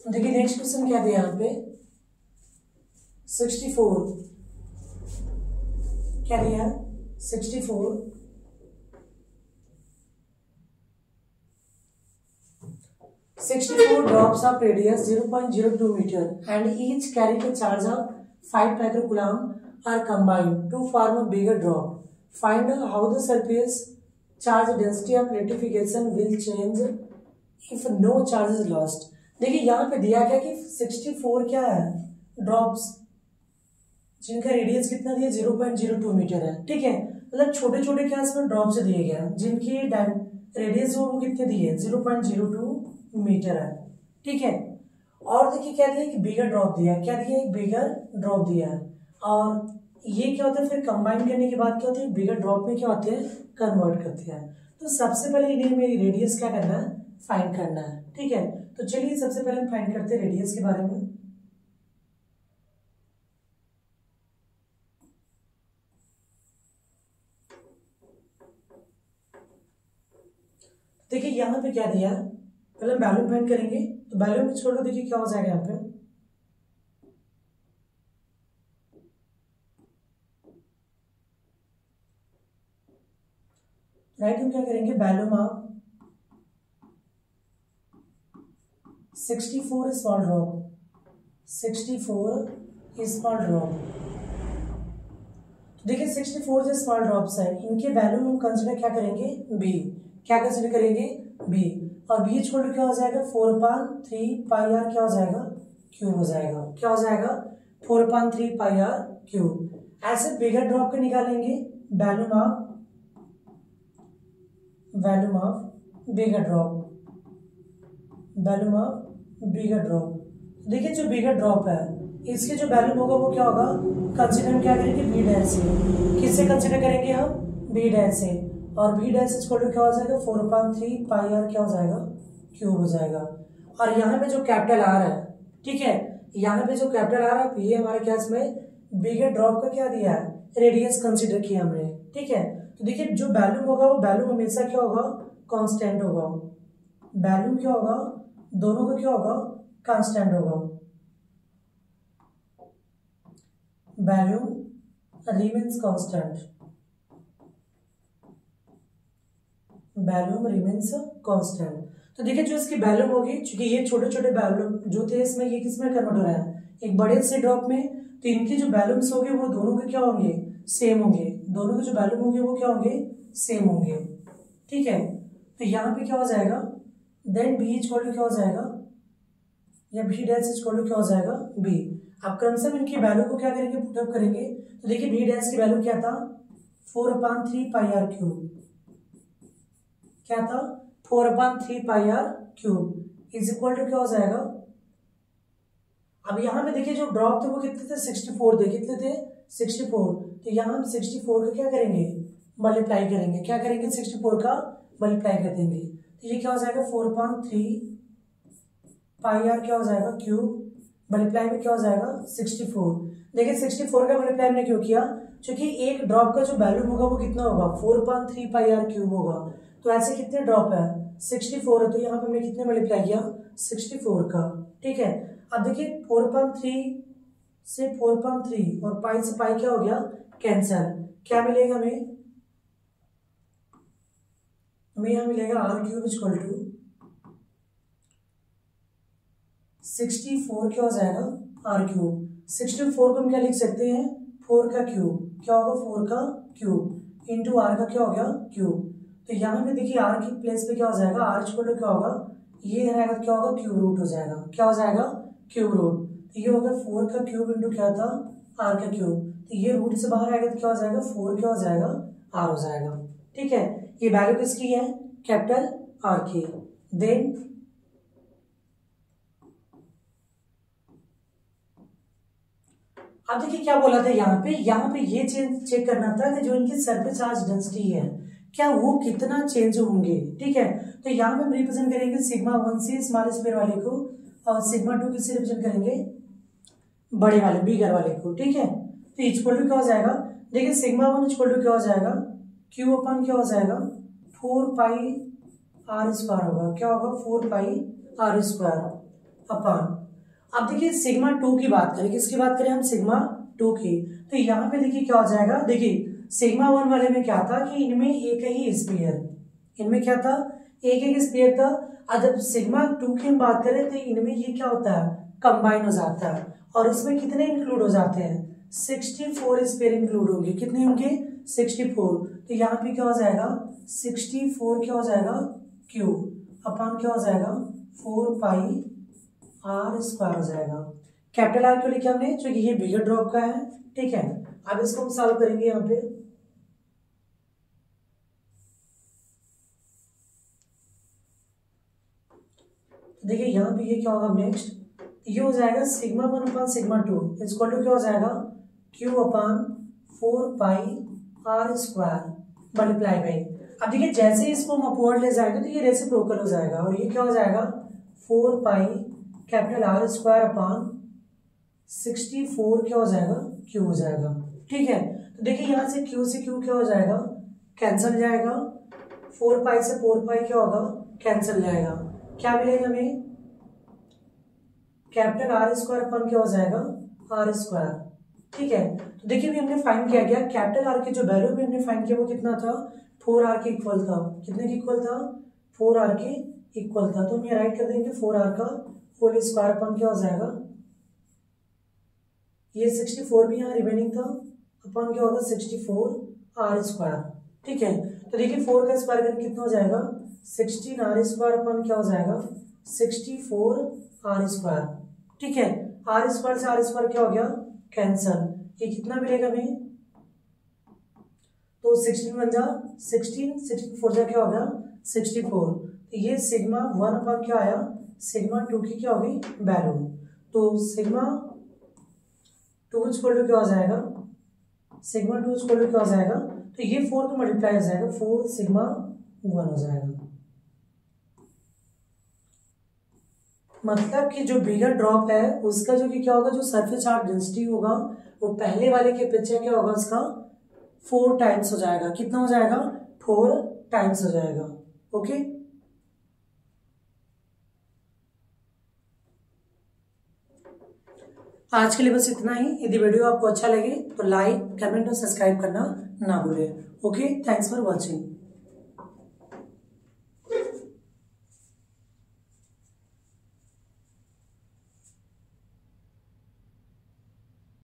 देखिए next question क्या दिया यहाँ पे 64 क्या दिया 64 drops of radius 0.02 meter and each carry a charge of 5 microcoulomb are combined to form a bigger drop. Find how the surface charge density of rectification will change if no charge is lost. देखिए यहाँ पे दिया गया कि 64 क्या है drops जिनका radius कितना दिया 0.02 मीटर है। ठीक है, मतलब छोटे छोटे क्या इसमें ड्रॉप से दिए गया जिनकी रेडियस वो कितने दिए 0.02 मीटर है। ठीक है, और देखिए क्या दिया कि बिगर ड्रॉप दिया, क्या दिया एक बिगर ड्रॉप दिया है। और ये क्या होता है फिर कंबाइन करने के बाद क्या होता है बिगर ड्रॉप में क्या होते हैं कन्वर्ट करते हैं। तो सबसे पहले इन्हें मेरी रेडियस क्या करना है फाइंड करना है। ठीक है, तो चलिए सबसे पहले हम फाइंड करते हैं रेडियस के बारे में। देखिए यहाँ पे क्या दिया पहले हम वैल्यू फाइंड करेंगे, तो वैल्यू में छोड़ो देखिए क्या हो जाएगा यहाँ पे राइट। हम क्या करेंगे value of 64 small drop 64 small drop. तो देखिए 64 जो स्मॉल ड्रॉप्स है इनके वैल्यू हम कंसिडर क्या करेंगे बी, क्या कंसिडर करेंगे बी, और बी छोड़ क्या हो जाएगा 4/3 पाई आर क्या हो जाएगा क्यूब हो जाएगा, क्या हो जाएगा 4/3 पाई आर क्यूब। ऐसे बिगर ड्रॉप के निकालेंगे value of bigger drop, value of bigger drop. देखिए जो बिगर ड्रॉप है इसके जो वैल्यू होगा वो क्या होगा कंसिडर क्या करेंगे बी डैश से, किससे कंसिडर करेंगे हम बी डैश से, और बी डैश इक्वल टू क्या हो जाएगा 4/3 पाई आर क्या हो जाएगा क्यूब हो जाएगा। और यहाँ पे जो कैपिटल आर है, ठीक है, यहाँ पे जो कैपिटल आर है ये हमारे क्या इसमें बिगर ड्रॉप का क्या दिया है रेडियस कंसिडर किया हमने। ठीक है, तो देखिए जो वैल्यू होगा वो वैल्यू हमेशा क्या होगा कांस्टेंट होगा, वैल्यू क्या होगा दोनों का क्या होगा कांस्टेंट होगा, value remains constant, value remains constant. तो देखिए जो इसकी वैल्यू होगी क्योंकि ये छोटे छोटे वैल्यू जो थे इसमें ये किसमें कन्वर्ट हो रहा है एक बड़े से ड्रॉप में, तो इनकी जो वैल्यूज होंगे वो दोनों के क्या होंगे सेम होंगे, दोनों के जो वैल्यू होंगे वो क्या होंगे सेम होंगे। ठीक है, तो यहाँ पे क्या हो जाएगा देन बी इक्वल टू क्या हो जाएगा या बी डैश इक्वल टू क्या हो जाएगा बी। अब क्रमशः इनकी वैल्यू को क्या करेंगे पुटअप करेंगे, तो देखिए बी डैश की वैल्यू क्या था 4/3 पाई आर क्यूब, क्या था 4/3 pi r cube is equal to क्या हो जाएगा। अब यहाँ पे देखिए जो ड्रॉप थे वो कितने थे 64 थे, कितने थे 64, तो यहाँ हम 64 का क्या करेंगे मल्टीप्लाई करेंगे, क्या करेंगे 64 का मल्टीप्लाई कर देंगे, तो ये क्या हो जाएगा 4/3 पाई आर क्या हो जाएगा क्यूब, मल्टीप्लाई में क्या हो जाएगा 64। देखिए 64 का मल्टीप्लाई हमने क्यों किया क्योंकि एक ड्रॉप का जो वैल्यू होगा वो कितना होगा 4/3 पाई आर क्यूब होगा, तो ऐसे कितने ड्रॉप है 64 है, तो यहाँ पे हमने कितने मल्टीप्लाई किया 64 का। ठीक है, अब देखिए 4/3 से 4/3 और पाई से पाई क्या हो गया कैंसल, क्या मिलेगा हमें यहाँ मिलेगा आर क्यूब इक्वल टू 64 क्या हो जाएगा आर क्यूब। 64 को हम क्या लिख सकते हैं 4 का क्यूब, क्या होगा 4 का क्यूब इंटू आर का क्या हो गया क्यूब। तो यहाँ पे देखिए आर की प्लेस पे क्या हो जाएगा आर इक्वल टू क्या होगा ये रहेगा क्या होगा क्यूब रूट हो जाएगा, क्या हो जाएगा क्यूब रूट, तो ये होगा 4 का क्यूब इंटू क्या था आर का क्यूब, तो ये रूट से बाहर आएगा तो क्या हो जाएगा 4 क्या हो जाएगा आर हो जाएगा। ठीक है, ये वैल्यू किसकी है कैपिटल आर की। देन अब देखिए क्या बोला था यहाँ पे ये चेक करना था कि जो इनकी सरफेस चार्ज डेंसिटी है क्या वो कितना चेंज होंगे। ठीक है, तो यहाँ पे हम रिप्रेजेंट करेंगे सिग्मा 1 से स्मॉल स्क्वायर वाले को और सिग्मा 2 किससे रिप्रेजेंट करेंगे बड़े वाले बिगर वाले को। ठीक है, तो इक्वल टू क्या हो जाएगा देखिए सिग्मा 1 इक्वल टू क्या हो जाएगा क्यू अपन क्या हो जाएगा 4 पाई आर स्क्वायर होगा, क्या होगा 4 पाई आर स्क्वायर। अपॉन, अब देखिए सिग्मा 2 की बात करें, किसकी बात करें हम, सिग्मा 2 की, तो यहाँ पे देखिए क्या हो जाएगा, देखिए सिग्मा 1 वाले में क्या था कि इनमें एक ही स्फीयर, इनमें क्या था, एक स्फीयर था। और जब सिग्मा 2 की हम बात करें तो इनमें ये क्या होता है, कंबाइन हो जाता है, और इसमें कितने इंक्लूड हो जाते हैं, 64 स्फीयर इंक्लूड होंगे, कितने होंगे, 64। तो यहाँ पे क्या हो जाएगा, 64 क्या हो जाएगा, क्यू अपॉन क्या हो जाएगा, 4 पाई आर स्क्वायर हो जाएगा। कैपिटल आर क्यों लिखा हमने, क्योंकि ये बिगर ड्रॉप का है, ठीक है। अब इसको हम सॉल्व करेंगे यहाँ पे, देखिए यहाँ पे ये क्या होगा, नेक्स्ट ये हो जाएगा sigma 1 upon sigma 2 equal to क्या हो जाएगा, Q upon 4 pi r square multiply by, अब देखिए जैसे ही इसको हम अपवर्ड ले जाएंगे तो ये रेसिप्रोकल हो जाएगा, और ये क्या हो जाएगा, 4 pi capital R square upon 64 क्या हो जाएगा, क्यू हो जाएगा, ठीक है। तो देखिए यहाँ से क्यू क्या हो जाएगा, कैंसिल जाएगा, 4 पाई से 4 पाई क्या होगा, कैंसिल जाएगा, क्या मिलेगा हमें, कैपिटल आर स्क्वायर अपन क्या हो जाएगा, आर स्क्वायर, ठीक है। तो देखिए भी हमने फाइंड किया गया, कैपिटल आर की जो वैल्यू भी हमने फाइंड किया वो कितना था, 4r के इक्वल था, कितने के इक्वल था, 4r के इक्वल था, तो हम ये राइट कर देंगे 4r का होल स्क्वायर अपन क्या हो जाएगा, ये 64 भी यहाँ रिमेनिंग था, अपन क्या होगा 64 आर स्क्वायर, ठीक है। तो देखिए 4 का स्क्वायर करके कितना हो जाएगा, 16 आर स्क्वायर अपन क्या हो जाएगा, 64 आर स्क्वायर, ठीक है। आर स्क्वायर से आर स्क्वायर क्या हो गया, कैंसल, ये कितना मिलेगा हमें, तो 16 बन जा 16 जा क्या होगा 64, तो ये सिग्मा 1 अपन क्या आया, सिग्मा 2 की क्या होगी वैल्यू, तो सिग्मा 2 इक्वल टू क्या हो जाएगा, सिग्मा 2 इक्वल टू क्या हो जाएगा, तो ये 4 को मल्टीप्लाई हो जाएगा, 4 सिग्मा 1 हो जाएगा। मतलब कि जो बिगर ड्रॉप है उसका जो कि क्या होगा, जो सरफेस चार्ज डेंसिटी होगा वो पहले वाले के पीछे क्या होगा, उसका 4 टाइम्स हो जाएगा, कितना हो जाएगा, 4 टाइम्स हो जाएगा, ओके। आज के लिए बस इतना ही, यदि वीडियो आपको अच्छा लगे तो लाइक कमेंट और सब्सक्राइब करना ना भूलें, ओके। Thanks for watching.